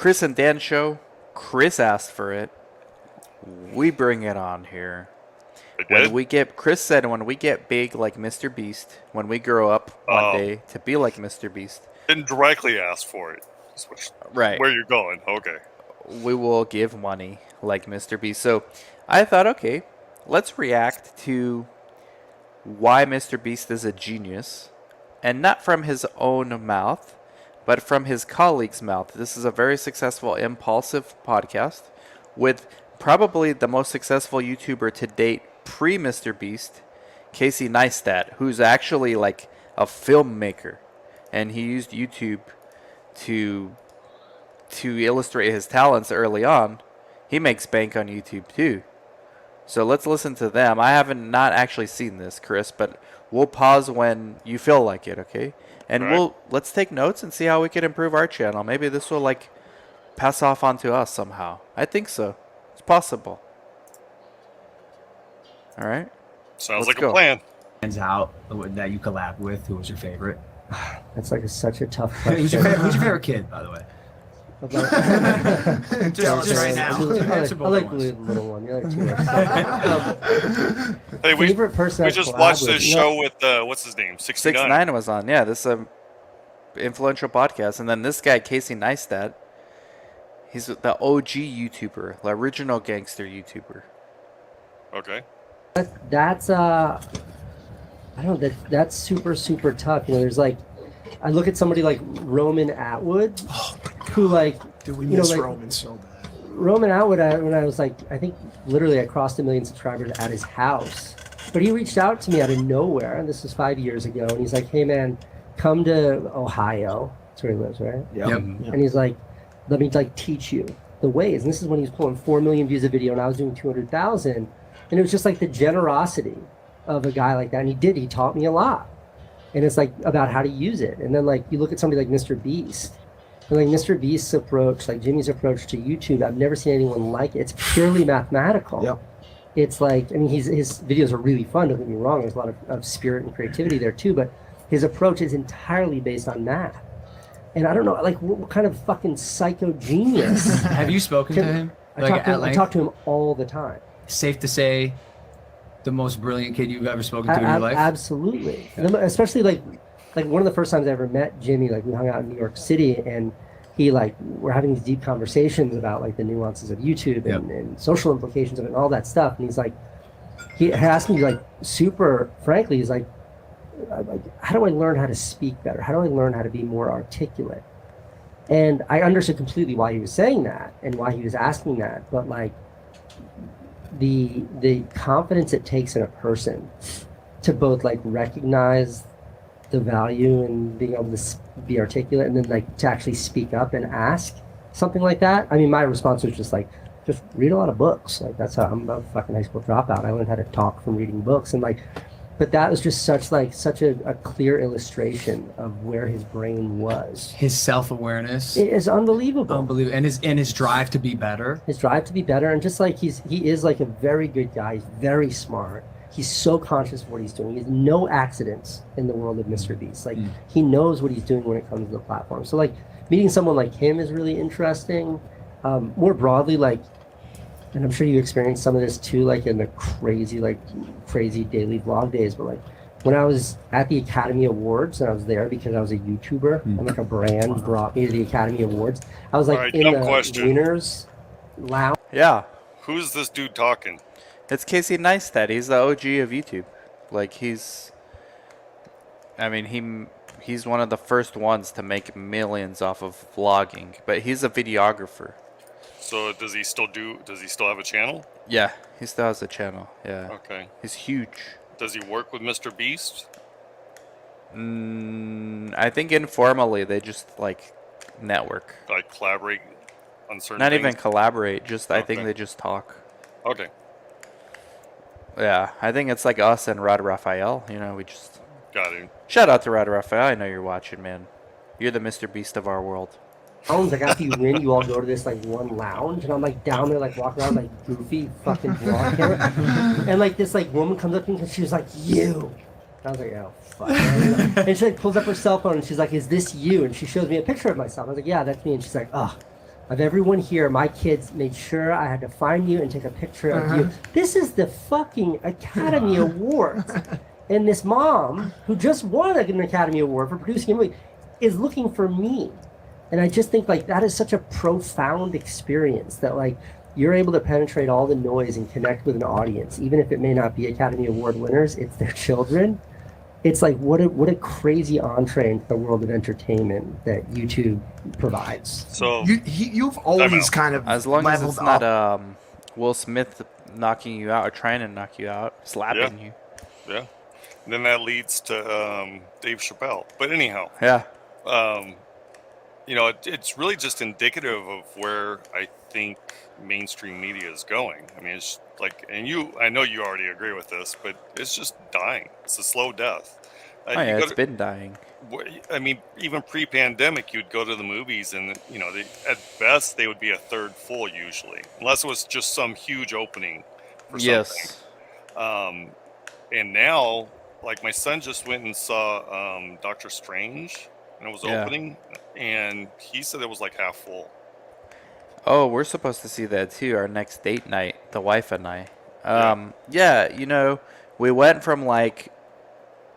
Chris and Dan show. Chris asked for it. We bring it on here. Chris said when we get big like Mr. Beast, when we grow up one day to be like Mr. Beast. Didn't directly ask for it. Right. Where you're going. Okay. We will give money like Mr. Beast. So I thought, okay, let's react to why Mr. Beast is a genius. And not from his own mouth, but from his colleague's mouth. This is a very successful Impulsive podcast with probably the most successful YouTuber to date pre-Mr. Beast, Casey Neistat, who's actually like a filmmaker. And he used YouTube to illustrate his talents early on. He makes bank on YouTube too. So let's listen to them. I haven't not actually seen this, Chris, but we'll pause when you feel like it, okay? And let's take notes and see how we can improve our channel. Maybe this will like pass off onto us somehow. I think so. It's possible. All right. Sounds like a plan. Hands out that you collab with. Who was your favorite? That's like such a tough question. Who's your favorite kid, by the way? Tell us right now. I like the little one. You're like too much. Hey, favorite person we just watched this show with what's his name? 69. 69 was on. Yeah, this is a influential podcast. And then this guy, Casey Neistat, he's the OG YouTuber, the original gangster YouTuber. Okay. That's I don't know. That's super tough. You know, there's like, I look at somebody like Roman Atwood, who like, dude, we miss Roman so bad. Roman Atwood, when I was like, I think literally I crossed 1 million subscribers at his house, but he reached out to me out of nowhere, and this was 5 years ago, and he's like, hey man, come to Ohio. That's where he lives, right? Yep. And he's like, let me like teach you the ways. And this is when he was pulling 4 million views a video, and I was doing 200,000, and it was just like the generosity of a guy like that, and he taught me a lot. And it's like about how to use it. And then like you look at somebody like Mr. Beast, and like Mr. Beast's approach, like Jimmy's approach to YouTube, I've never seen anyone like it. It's purely mathematical. Yep. It's like, I mean, his videos are really fun, don't get me wrong, there's a lot of spirit and creativity there too, but his approach is entirely based on math. And I don't know, like what kind of fucking psycho genius. Have you spoken to him? I talk to him all the time. Safe to say, the most brilliant kid you've ever spoken to in your life? Absolutely. Yeah. Especially like one of the first times I ever met Jimmy, like we hung out in New York City, and he like, we're having these deep conversations about like the nuances of YouTube and social implications of it and all that stuff. And he's like, he asked me like super frankly, he's like, how do I learn how to speak better? How do I learn how to be more articulate? And I understood completely why he was saying that and why he was asking that, but like, the confidence it takes in a person to both like recognize the value in being able to be articulate and then like to actually speak up and ask something like that. I mean, my response was just like, just read a lot of books. Like that's how I'm a fucking high school dropout. I learned how to talk from reading books, and like, but that was just such a clear illustration of where his brain was. His self-awareness is unbelievable. Unbelievable. And his drive to be better. His drive to be better, and just like he is like a very good guy. He's very smart. He's so conscious of what he's doing. He has no accidents in the world of Mr. Beast. Like he knows what he's doing when it comes to the platform. So like meeting someone like him is really interesting. More broadly, like, and I'm sure you experienced some of this too, like in the crazy daily vlog days, but like when I was at the Academy Awards and I was there because I was a YouTuber and like a brand brought me to the Academy Awards, I was like in the winners lounge. Yeah. Who's this dude talking? It's Casey Neistat. He's the OG of YouTube. Like he's one of the first ones to make millions off of vlogging, but he's a videographer. So does he still have a channel? Yeah, he still has a channel. Yeah. Okay. He's huge. Does he work with Mr. Beast? I think informally they just like network. Like collaborate on certain Not things? even collaborate, just I think they just talk. Okay. Yeah, I think it's like us and Rod Raphael. You know, we just... Got it. Shout out to Rod Raphael. I know you're watching, man. You're the Mr. Beast of our world. Like after you win, you all go to this like one lounge, and I'm like down there like walking around like goofy fucking vlog camera, and like this like woman comes up to me and she was like, "You," and I was like, "Oh fuck," and she like pulls up her cell phone and she's like, "Is this you?" And she shows me a picture of myself. I was like, "Yeah, that's me," and she's like, "Oh, of everyone here, my kids made sure I had to find you and take a picture of you. This is the fucking Academy Awards. And this mom, who just won an Academy Award for producing a movie, is looking for me. And I just think like that is such a profound experience that like you're able to penetrate all the noise and connect with an audience, even if it may not be Academy Award winners, it's their children. It's like what a crazy entree into the world of entertainment that YouTube provides. So You've always kind of As long as leveled it's not up. Will Smith knocking you out or trying to knock you out, slapping you. yeah, and then that leads to Dave Chappelle. But anyhow, Yeah. it's really just indicative of where I think mainstream media is going. I mean, it's like, and I know you already agree with this, but it's just dying. It's a slow death. Oh yeah, You it's been dying. I mean, even pre-pandemic, you'd go to the movies, and at best they would be a third full usually, unless it was just some huge opening for something. Yes. And now, like my son just went and saw Doctor Strange, and it was Yeah. opening, and he said it was like half full. Oh, we're supposed to see that too. Our next date night, the wife and I. Yeah. Yeah, we went from like,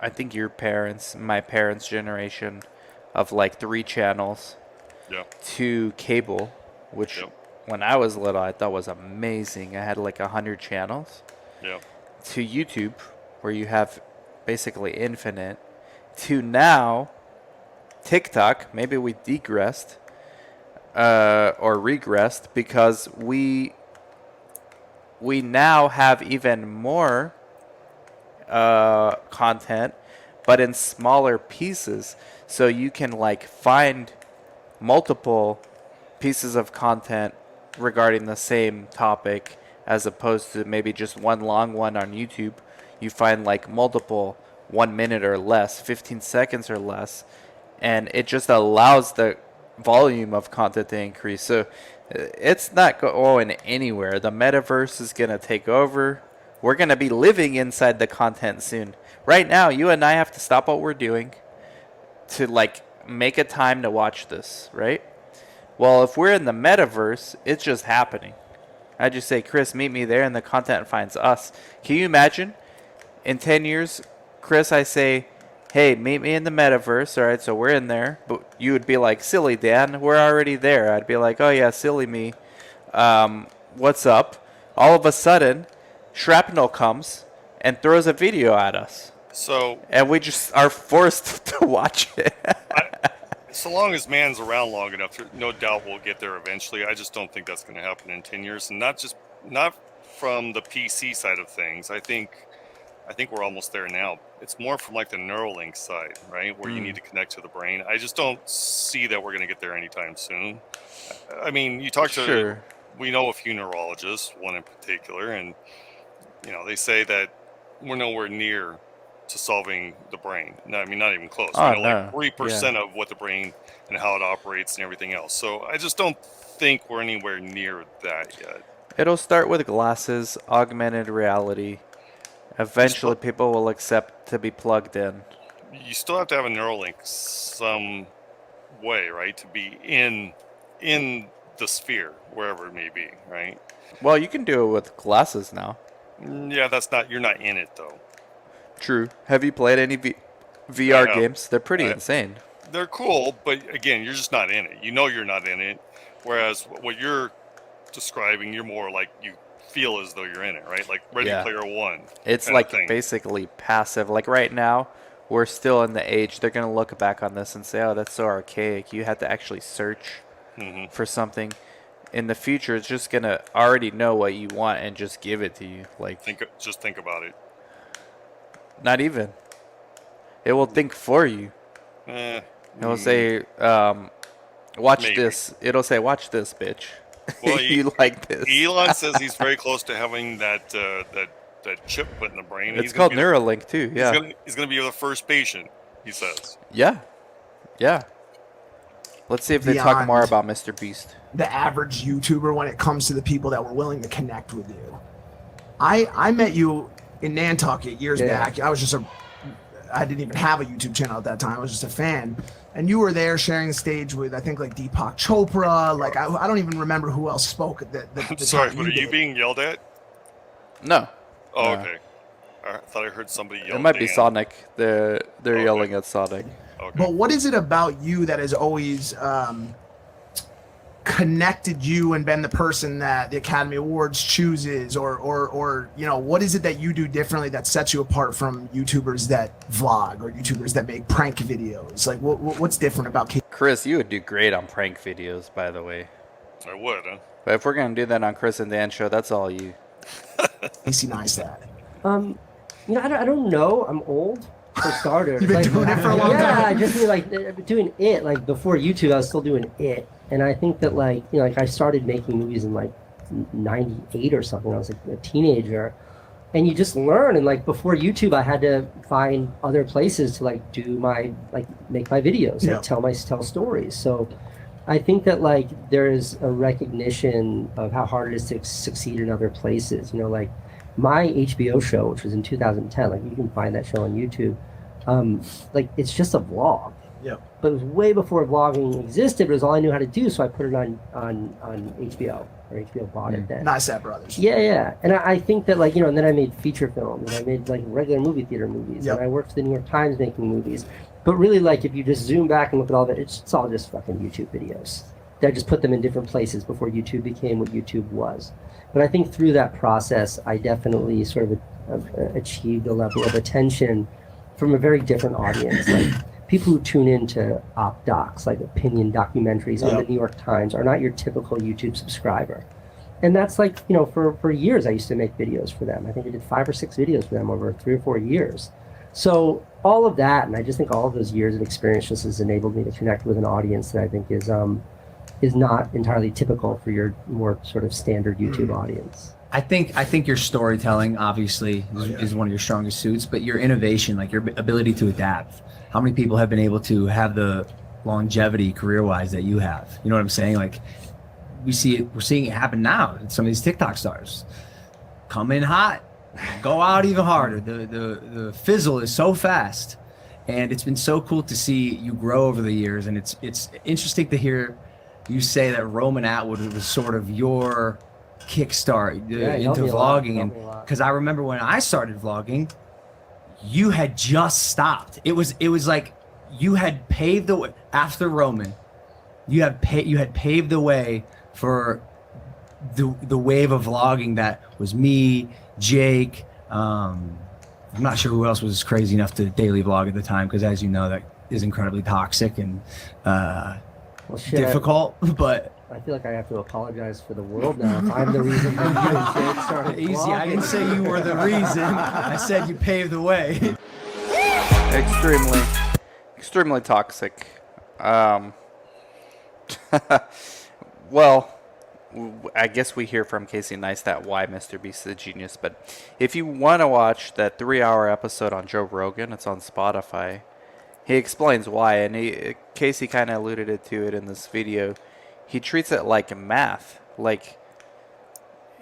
I think your parents, my parents' generation, of like 3 channels Yeah. to cable, which Yep. when I was little I thought was amazing. I had like 100 channels. Yeah. To YouTube, where you have basically infinite. To now, TikTok. Maybe we digressed or regressed because we now have even more content, but in smaller pieces. So you can like find multiple pieces of content regarding the same topic as opposed to maybe just one long one on YouTube. You find like multiple 1 minute or less, 15 seconds or less, and it just allows the volume of content to increase. So it's not going anywhere. The metaverse is going to take over. We're going to be living inside the content soon. Right now, you and I have to stop what we're doing to like make a time to watch this, right? Well, if we're in the metaverse, it's just happening. I just say, Chris, meet me there, and the content finds us. Can you imagine? In 10 years, Chris, I say, hey, meet me in the metaverse. All right, so we're in there. But you would be like, silly, Dan, we're already there. I'd be like, oh, yeah, silly me. What's up? All of a sudden, Shrapnel comes and throws a video at us. So, And we just are forced to watch it. so long as man's around long enough, no doubt we'll get there eventually. I just don't think that's going to happen in 10 years, and not from the PC side of things. I think we're almost there now. It's more from like the Neuralink side, right, where you need to connect to the brain. I just don't see that we're going to get there anytime soon. I mean, you talk to Sure. we know a few neurologists, one in particular, and they say that we're nowhere near to solving the brain. No, I mean, not even close. Oh, We know like no. 3% of what the brain and how it operates and everything else. So I just don't think we're anywhere near that yet. It'll start with glasses, augmented reality. Eventually, people will accept to be plugged in. You still have to have a Neuralink some way, right, to be in the sphere, wherever it may be, right? Well, you can do it with glasses now. Yeah, you're not in it though. True. Have you played any VR Yeah. games? They're pretty I- insane. They're cool, but again, you're just not in it. You know you're not in it. Whereas what you're describing, you're more like you feel as though you're in it, right? Like Ready Yeah. Player One. It's kind of like thing. basically passive. Like right now, we're still in the age. They're gonna look back on this and say, "Oh, that's so archaic. You had to actually search Mhm. for something." In the future, it's just gonna already know what you want and just give it to you. Like Just think about it. not even. It will think for you. Eh, It will say, "Watch Maybe. this." It'll say, "Watch this, bitch." Well, You like this? Elon says he's very close to having that chip put in the brain. It's called Neuralink too. Yeah. He's gonna be the first patient. He says. Yeah. Yeah. Let's see if they talk Beyond. more about Mr. Beast. The average YouTuber when it comes to the people that were willing to connect with you. I met you in Nantucket years Yeah. back. I was just I didn't even have a YouTube channel at that time. I was just a fan. And you were there sharing the stage with, I think, like Deepak Chopra. Like, I don't even remember who else spoke at the Sorry, time but are you did. being yelled at? No. Oh, No. okay. I thought I heard somebody yell. It might be Dan. Sonic. They're Okay. yelling at Sonic. Okay. But what is it about you that has always connected you and been the person that the Academy Awards chooses, or you know, what is it that you do differently that sets you apart from YouTubers that vlog or YouTubers that make prank videos? Like, what's different about Chris, you would do great on prank videos, by the way. I would, huh? But if we're gonna do that on Chris and Dan show, that's all you. Casey Neistat? You know, I don't know. I'm old for starters. You've been doing it for a long yeah, time. I just mean like doing it. Like before YouTube, I was still doing it, and I think that like you know, like I started making movies in like '98 or something. I was like a teenager, and you just learn. And like before YouTube, I had to find other places to like do my like make my videos, Yeah. like tell stories. So. I think that like there is a recognition of how hard it is to succeed in other places. You know, like my HBO show, which was in 2010, like you can find that show on YouTube. Like it's just a vlog. Yeah. But it was way before vlogging existed. But it was all I knew how to do, so I put it on HBO, or HBO bought it then. Neistat Brothers. Yeah. And I think that like, you know, and then I made feature films, and I made like regular movie theater movies, Yep. and I worked for the New York Times making movies. But really, like, if you just zoom back and look at all that, it's all just fucking YouTube videos. I just put them in different places before YouTube became what YouTube was. But I think through that process, I definitely sort of achieved a level of attention from a very different audience. Like, people who tune into op docs, like opinion documentaries on the New York Times, are not your typical YouTube subscriber. And that's like, you know, for years I used to make videos for them. I think I did 5 or 6 videos for them over 3 or 4 years. So all of that, and I just think all of those years of experience just has enabled me to connect with an audience that I think is not entirely typical for your more sort of standard YouTube audience. I think your storytelling obviously is one of your strongest suits, but your innovation, like your ability to adapt. How many people have been able to have the longevity career-wise that you have? You know what I'm saying? Like we're seeing it happen now. Some of these TikTok stars come in hot, go out even harder. The fizzle is so fast, and it's been so cool to see you grow over the years. And it's interesting to hear you say that Roman Atwood was sort of your kickstart into vlogging, and because I remember when I started vlogging, you had just stopped. It was like you had paved the way after Roman. You had paved the way for the wave of vlogging that was me, Jake. I'm not sure who else was crazy enough to daily vlog at the time, because as you know, that is incredibly toxic and difficult. But I feel like I have to apologize for the world now if I'm the reason that you and Jake started easy. vlogging. I didn't say you were the reason. I said you paved the way. Extremely toxic. Well, I guess we hear from Casey Neistat why Mr. Beast is a genius. But if you want to watch that 3-hour episode on Joe Rogan, it's on Spotify. He explains why, and Casey kind of alluded to it in this video. He treats it like math. Like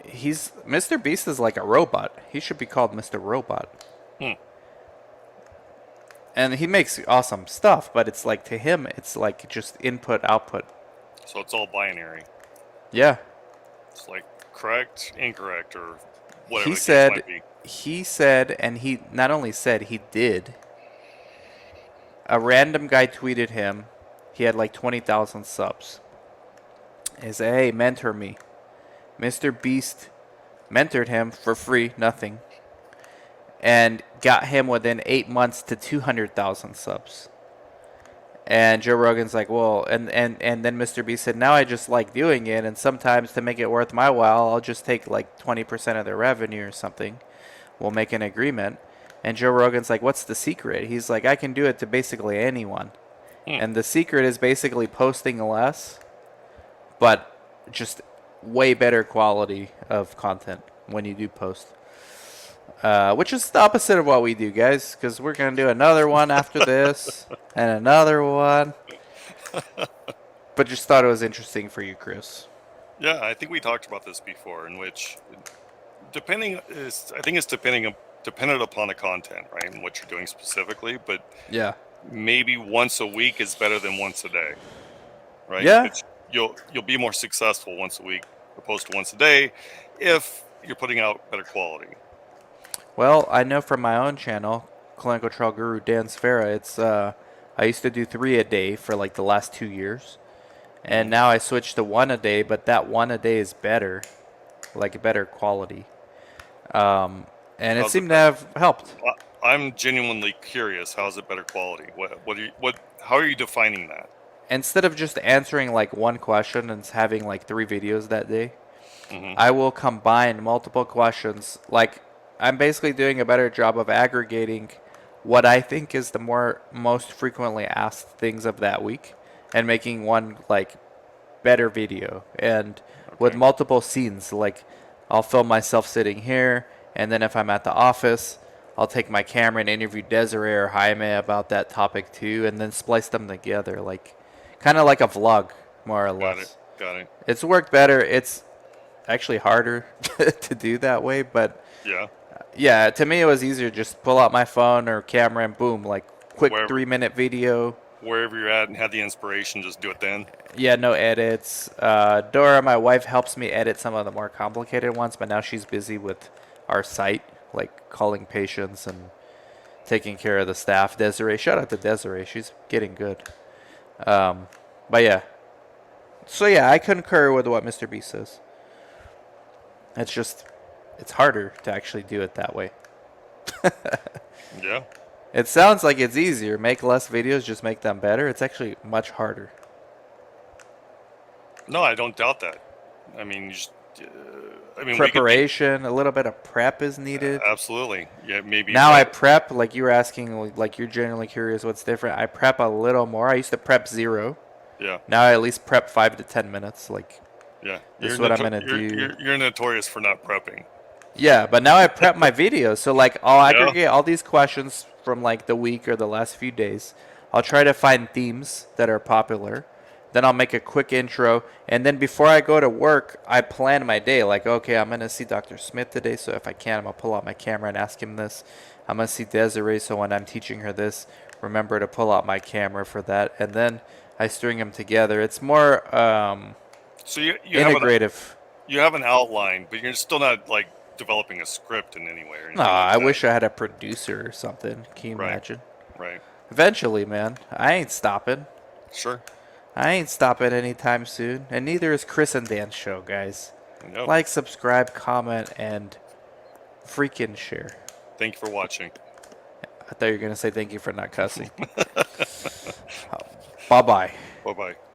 Mr. Beast is like a robot. He should be called Mr. Robot. And he makes awesome stuff, but it's like to him, it's like just input output. So it's all binary. Yeah. It's like correct, incorrect, or whatever. He the case said, might be. and he not only said, he did. A random guy tweeted him. He had like 20,000 subs. He said, hey, mentor me. Mr. Beast mentored him for free, nothing. And got him within 8 months to 200,000 subs. And Joe Rogan's like, well, and then Mr. Beast said, now I just like doing it, and sometimes to make it worth my while, I'll just take like 20% of their revenue or something. We'll make an agreement. And Joe Rogan's like, what's the secret? He's like, I can do it to basically anyone. And the secret is basically posting less, but just way better quality of content when you do post. Which is the opposite of what we do, guys, because we're going to do another one after this and another one. But just thought it was interesting for you, Chris. Yeah, I think we talked about this before, in which I think it's depending dependent upon the content, right, and what you're doing specifically. But Yeah. maybe once a week is better than once a day, right? Yeah. You'll be more successful once a week opposed to once a day if you're putting out better quality. Well, I know from my own channel, Clinical Trial Guru Dan Sfera, it's I used to do 3 a day for like the last 2 years. And now I switched to 1 a day, but that 1 a day is better, like a better quality. And it How's it seemed to better? have helped. I'm genuinely curious. How is it better quality? How are you defining that? Instead of just answering like one question and having like 3 videos that day, Hmm. I will combine multiple questions. Like I'm basically doing a better job of aggregating what I think is the most frequently asked things of that week and making one like better video and with Okay. multiple scenes. Like I'll film myself sitting here, and then if I'm at the office, I'll take my camera and interview Desiree or Jaime about that topic too, and then splice them together, like kind of like a vlog, more or Got it. less. Got it. It's worked better. It's actually harder to do that way, but Yeah. yeah, to me it was easier just pull out my phone or camera and boom, like quick Wherever 3-minute video. wherever you're at and have the inspiration, just do it then. Yeah, no edits. Dora, my wife, helps me edit some of the more complicated ones, but now she's busy with our site, like calling patients and taking care of the staff. Desiree, shout out to Desiree. She's getting good. But yeah. So yeah, I concur with what Mr. B says. It's just, it's harder to actually do it that way. Yeah. It sounds like it's easier. Make less videos, just make them better. It's actually much harder. No, I don't doubt that. I mean, we could Preparation, a little bit of prep is needed. absolutely. Yeah, maybe. Now I prep, like you were asking, like you're generally curious what's different. I prep a little more. I used to prep 0. Yeah. Now I at least prep 5 to 10 minutes. Like, Yeah. this is what I'm gonna do. You're notorious for not prepping. yeah, but now I prep my videos. So like I'll Yeah. aggregate all these questions from like the week or the last few days. I'll try to find themes that are popular. Then I'll make a quick intro, and then before I go to work, I plan my day. Like, okay, I'm gonna see Dr. Smith today, so if I can, I'm gonna pull out my camera and ask him this. I'm gonna see Desiree, so when I'm teaching her this, remember to pull out my camera for that, and then I string them together. It's more So you have integrative. you have an outline, but you're still not like developing a script in any way. Or anything No, like I that. wish I had a producer or something. Can you Right. imagine? Right. Eventually, man. I ain't stopping. Sure. I ain't stopping anytime soon, and neither is Chris and Dan's show, guys. No. Like, subscribe, comment, and freaking share. Thank you for watching. I thought you were going to say thank you for not cussing. Bye-bye. Bye bye.